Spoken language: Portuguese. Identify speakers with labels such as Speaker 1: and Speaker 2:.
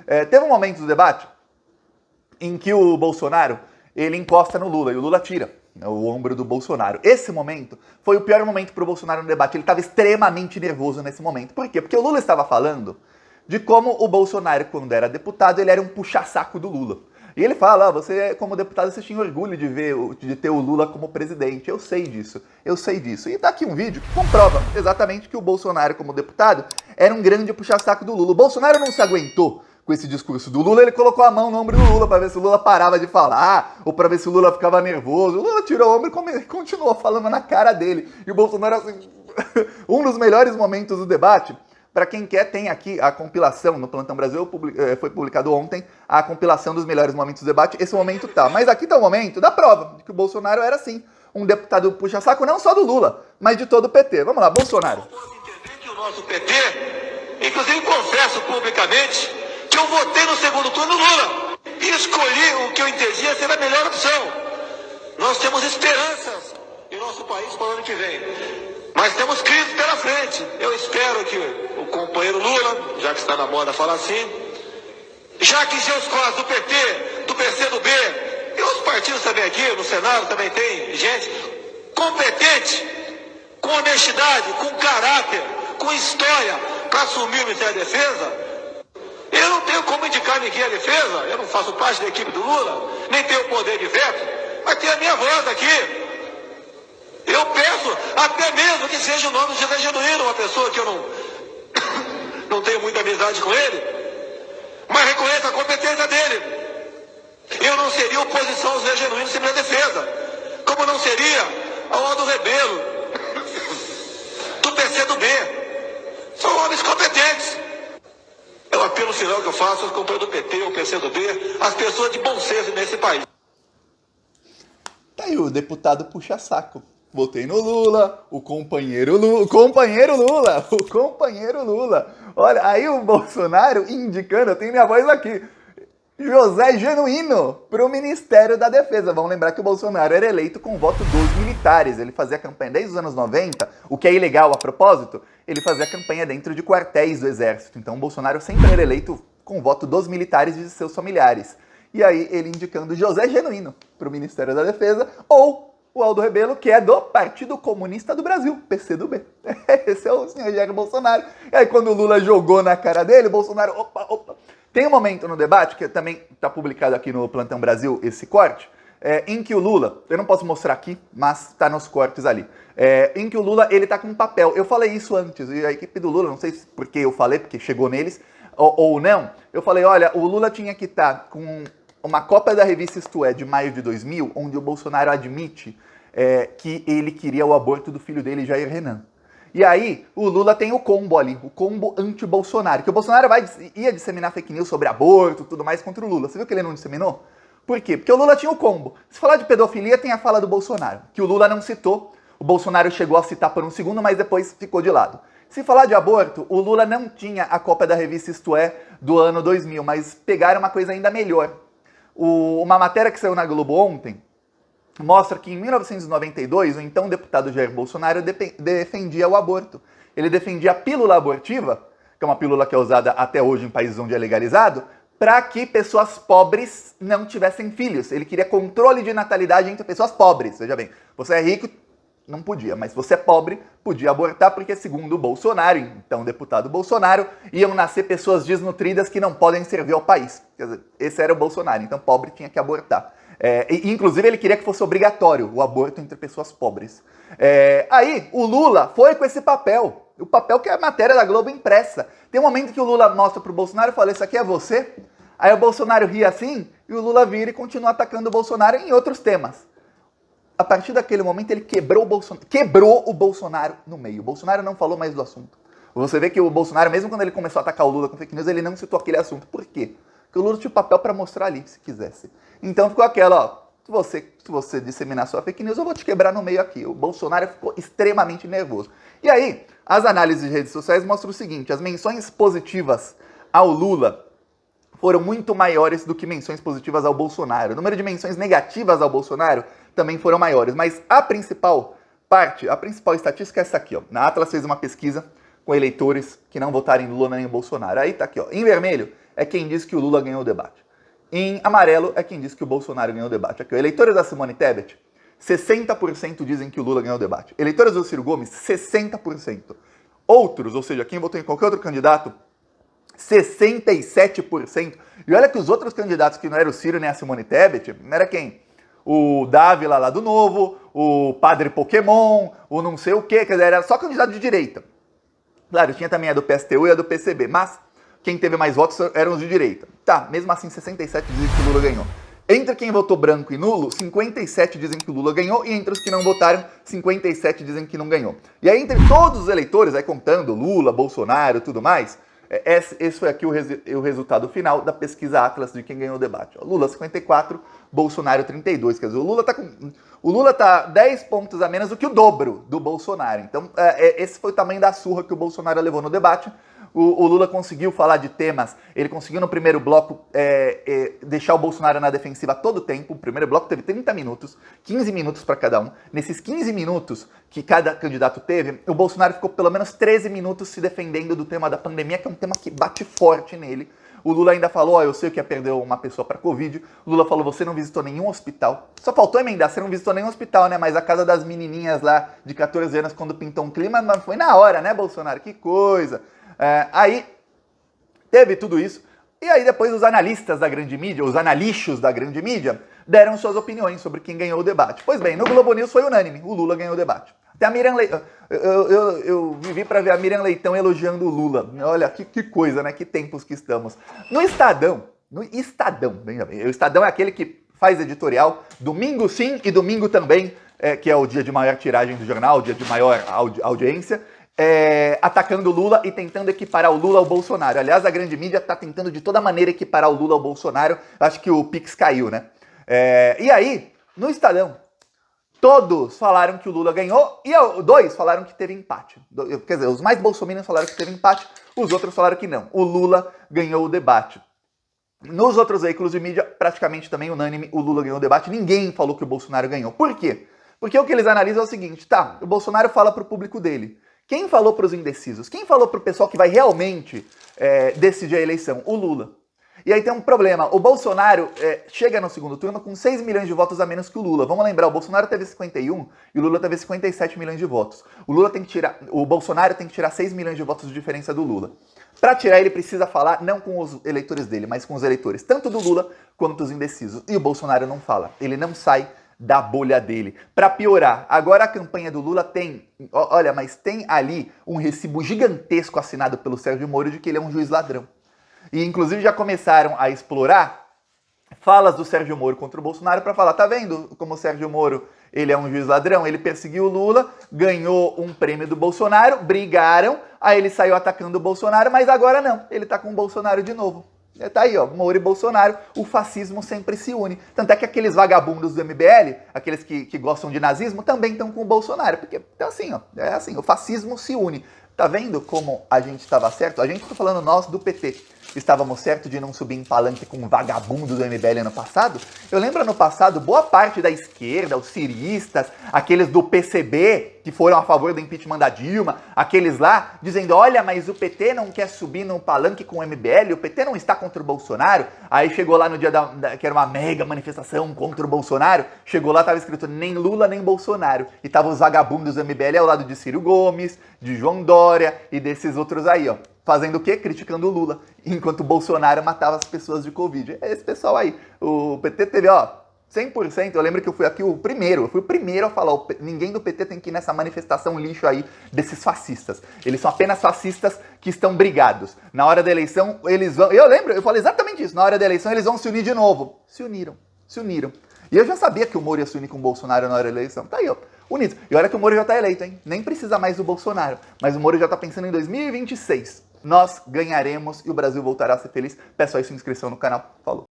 Speaker 1: Teve um momento do debate em que o Bolsonaro, ele encosta no Lula e o Lula tira o ombro do Bolsonaro. Esse momento foi o pior momento para o Bolsonaro no debate. Ele estava extremamente nervoso nesse momento. Por quê? Porque o Lula estava falando de como o Bolsonaro, quando era deputado, ele era um puxa-saco do Lula. E ele fala, você, como deputado, você tinha orgulho de ter o Lula como presidente. Eu sei disso. E tá aqui um vídeo que comprova exatamente que o Bolsonaro, como deputado, era um grande puxa-saco do Lula. O Bolsonaro não se aguentou com esse discurso do Lula, ele colocou a mão no ombro do Lula para ver se o Lula parava de falar, ou para ver se o Lula ficava nervoso. O Lula tirou o ombro e continuou falando na cara dele. E o Bolsonaro, assim, um dos melhores momentos do debate. Para quem quer, tem aqui a compilação no Plantão Brasil, foi publicado ontem, a compilação dos melhores momentos do debate. Esse momento tá. Mas aqui tá o momento da prova de que o Bolsonaro era, sim, um deputado puxa-saco, não só do Lula, mas de todo o PT. Vamos lá, Bolsonaro.
Speaker 2: Eu posso entender que o nosso PT, inclusive confesso publicamente, que eu votei no segundo turno no Lula e escolhi o que eu entendia ser a melhor opção. Nós temos esperanças em nosso país para o ano que vem. Mas temos crise pela frente. Eu espero que o companheiro Lula, já que está na moda falar assim, já que seus colegas do PT, do PCdoB, e os partidos também aqui, no Senado também tem gente competente, com honestidade, com caráter, com história, para assumir o Ministério da Defesa. Eu não tenho como indicar ninguém à defesa, eu não faço parte da equipe do Lula, nem tenho o poder de veto, mas tem a minha voz aqui. Eu peço até mesmo que seja o nome de José Genuíno, uma pessoa que eu não tenho muita amizade com ele, mas reconheço a competência dele. Eu não seria oposição ao José Genuíno sem minha defesa, como não seria ao Aldo Rebelo, do PCdoB. São homens competentes. É o apelo final que eu faço aos companheiros do PT, ao PCdoB, às pessoas de bom senso nesse país.
Speaker 1: Tá aí o deputado puxa-saco. Votei no Lula, o companheiro Lula. Olha, aí o Bolsonaro indicando, eu tenho minha voz aqui, José Genuíno para o Ministério da Defesa. Vamos lembrar que o Bolsonaro era eleito com o voto dos militares. Ele fazia campanha desde os anos 90, o que é ilegal a propósito, ele fazia campanha dentro de quartéis do Exército. Então o Bolsonaro sempre era eleito com o voto dos militares e de seus familiares. E aí ele indicando José Genuíno para o Ministério da Defesa, ou o Aldo Rebelo, que é do Partido Comunista do Brasil, PCdoB. Esse é o senhor Jair Bolsonaro. E aí quando o Lula jogou na cara dele, o Bolsonaro, opa. Tem um momento no debate, que também está publicado aqui no Plantão Brasil, esse corte, em que o Lula, eu não posso mostrar aqui, mas está nos cortes ali, em que o Lula, ele tá com um papel. Eu falei isso antes, e a equipe do Lula, não sei se porque eu falei, porque chegou neles, ou não, eu falei, olha, o Lula tinha que estar com uma cópia da revista Isto É, de maio de 2000, onde o Bolsonaro admite que ele queria o aborto do filho dele, Jair Renan. E aí, o Lula tem o combo ali, o combo anti-Bolsonaro, que o Bolsonaro ia disseminar fake news sobre aborto e tudo mais contra o Lula. Você viu que ele não disseminou? Por quê? Porque o Lula tinha o combo. Se falar de pedofilia, tem a fala do Bolsonaro, que o Lula não citou, o Bolsonaro chegou a citar por um segundo, mas depois ficou de lado. Se falar de aborto, o Lula não tinha a cópia da revista Isto É do ano 2000, mas pegaram uma coisa ainda melhor. Uma matéria que saiu na Globo ontem mostra que em 1992, o então deputado Jair Bolsonaro defendia o aborto. Ele defendia a pílula abortiva, que é uma pílula que é usada até hoje em países onde é legalizado, para que pessoas pobres não tivessem filhos. Ele queria controle de natalidade entre pessoas pobres. Veja bem, você é rico, não podia, mas você é pobre, podia abortar, porque segundo o Bolsonaro, então o deputado Bolsonaro, iam nascer pessoas desnutridas que não podem servir ao país. Quer dizer, esse era o Bolsonaro, então pobre tinha que abortar. Inclusive ele queria que fosse obrigatório o aborto entre pessoas pobres. Aí o Lula foi com esse papel, o papel que é a matéria da Globo impressa. Tem um momento que o Lula mostra pro Bolsonaro e fala, isso aqui é você? Aí o Bolsonaro ri assim, e o Lula vira e continua atacando o Bolsonaro em outros temas. A partir daquele momento ele quebrou o Bolsonaro no meio. O Bolsonaro não falou mais do assunto. Você vê que o Bolsonaro, mesmo quando ele começou a atacar o Lula com fake news, ele não citou aquele assunto. Por quê? Porque o Lula tinha o papel para mostrar ali, se quisesse. Então ficou aquela, ó, se você disseminar sua fake news, eu vou te quebrar no meio aqui. O Bolsonaro ficou extremamente nervoso. E aí, as análises de redes sociais mostram o seguinte, as menções positivas ao Lula foram muito maiores do que menções positivas ao Bolsonaro. O número de menções negativas ao Bolsonaro também foram maiores, mas a principal estatística é essa aqui, ó. Na Atlas fez uma pesquisa com eleitores que não votaram em Lula nem em Bolsonaro. Aí tá aqui, ó, em vermelho, é quem diz que o Lula ganhou o debate. Em amarelo é quem diz que o Bolsonaro ganhou o debate. Aqui, eleitores da Simone Tebet, 60% dizem que o Lula ganhou o debate. Eleitores do Ciro Gomes, 60%. Outros, ou seja, quem votou em qualquer outro candidato, 67%. E olha que os outros candidatos que não eram o Ciro nem a Simone Tebet, não era quem? O Dávila lá do Novo, o Padre Pokémon, o não sei o quê, quer dizer, era só candidato de direita. Claro, tinha também a do PSTU e a do PCB, mas quem teve mais votos eram os de direita. Tá, mesmo assim 67 dizem que o Lula ganhou. Entre quem votou branco e nulo, 57 dizem que o Lula ganhou, e entre os que não votaram, 57 dizem que não ganhou. E aí, entre todos os eleitores, aí contando Lula, Bolsonaro e tudo mais, esse foi aqui o resultado final da pesquisa Atlas de quem ganhou o debate. Lula 54, Bolsonaro 32. Quer dizer, o Lula tá 10 pontos a menos do que o dobro do Bolsonaro. Então, esse foi o tamanho da surra que o Bolsonaro levou no debate. O Lula conseguiu falar de temas, ele conseguiu no primeiro bloco deixar o Bolsonaro na defensiva todo o tempo. O primeiro bloco teve 30 minutos, 15 minutos para cada um. Nesses 15 minutos que cada candidato teve, o Bolsonaro ficou pelo menos 13 minutos se defendendo do tema da pandemia, que é um tema que bate forte nele. O Lula ainda falou, eu sei que ia perder uma pessoa para Covid. O Lula falou, você não visitou nenhum hospital. Só faltou emendar, você não visitou nenhum hospital, né? Mas a casa das menininhas lá de 14 anos, quando pintou um clima, mas foi na hora, né, Bolsonaro? Que coisa. Aí teve tudo isso, e aí depois os analistas da grande mídia, os analixos da grande mídia, deram suas opiniões sobre quem ganhou o debate. Pois bem, no Globo News foi unânime, o Lula ganhou o debate. Até a Miriam Leitão, eu vivi para ver a Miriam Leitão elogiando o Lula. Olha, que coisa, né? Que tempos que estamos. No Estadão, veja bem, o Estadão é aquele que faz editorial, domingo sim e domingo também, que é o dia de maior tiragem do jornal, o dia de maior audiência, atacando o Lula e tentando equiparar o Lula ao Bolsonaro. Aliás, a grande mídia está tentando de toda maneira equiparar o Lula ao Bolsonaro. Acho que o Pix caiu, né? E aí, no Estadão, todos falaram que o Lula ganhou e dois falaram que teve empate. Quer dizer, os mais bolsominions falaram que teve empate, os outros falaram que não. O Lula ganhou o debate. Nos outros veículos de mídia, praticamente também unânime, o Lula ganhou o debate. Ninguém falou que o Bolsonaro ganhou. Por quê? Porque o que eles analisam é o seguinte, tá, o Bolsonaro fala para o público dele. Quem falou para os indecisos? Quem falou para o pessoal que vai realmente decidir a eleição? O Lula. E aí tem um problema. O Bolsonaro chega no segundo turno com 6 milhões de votos a menos que o Lula. Vamos lembrar, o Bolsonaro teve 51 e o Lula teve 57 milhões de votos. O Bolsonaro tem que tirar 6 milhões de votos de diferença do Lula. Para tirar, ele precisa falar não com os eleitores dele, mas com os eleitores tanto do Lula quanto dos indecisos. E o Bolsonaro não fala. Ele não sai da bolha dele. Para piorar, agora a campanha do Lula tem ali um recibo gigantesco assinado pelo Sérgio Moro de que ele é um juiz ladrão. E inclusive já começaram a explorar falas do Sérgio Moro contra o Bolsonaro para falar, tá vendo como o Sérgio Moro, ele é um juiz ladrão, ele perseguiu o Lula, ganhou um prêmio do Bolsonaro, brigaram, aí ele saiu atacando o Bolsonaro, mas agora não, ele tá com o Bolsonaro de novo. Tá aí, ó, Moro e Bolsonaro, o fascismo sempre se une. Tanto é que aqueles vagabundos do MBL, aqueles que gostam de nazismo, também estão com o Bolsonaro. Porque então, assim, o fascismo se une. Tá vendo como a gente estava certo? A gente tá falando nós do PT. Estávamos certos de não subir em palanque com um vagabundo do MBL ano passado? Eu lembro ano passado, boa parte da esquerda, os ciristas, aqueles do PCB, que foram a favor do impeachment da Dilma, aqueles lá, dizendo, olha, mas o PT não quer subir no palanque com o MBL, o PT não está contra o Bolsonaro. Aí chegou lá no dia que era uma mega manifestação contra o Bolsonaro, chegou lá, estava escrito nem Lula, nem Bolsonaro. E estavam os vagabundos do MBL ao lado de Ciro Gomes, de João Dória e desses outros aí, ó. Fazendo o quê? Criticando o Lula, enquanto o Bolsonaro matava as pessoas de Covid. É esse pessoal aí. O PT teve, 100%. Eu lembro que eu fui o primeiro a falar, ninguém do PT tem que ir nessa manifestação lixo aí desses fascistas. Eles são apenas fascistas que estão brigados. Na hora da eleição, eles vão... Eu falei exatamente isso. Na hora da eleição, eles vão se unir de novo. Se uniram. E eu já sabia que o Moro ia se unir com o Bolsonaro na hora da eleição. Tá aí, ó. Unidos. E olha que o Moro já tá eleito, hein? Nem precisa mais do Bolsonaro. Mas o Moro já tá pensando em 2026. Nós ganharemos e o Brasil voltará a ser feliz. Peço aí sua inscrição no canal. Falou.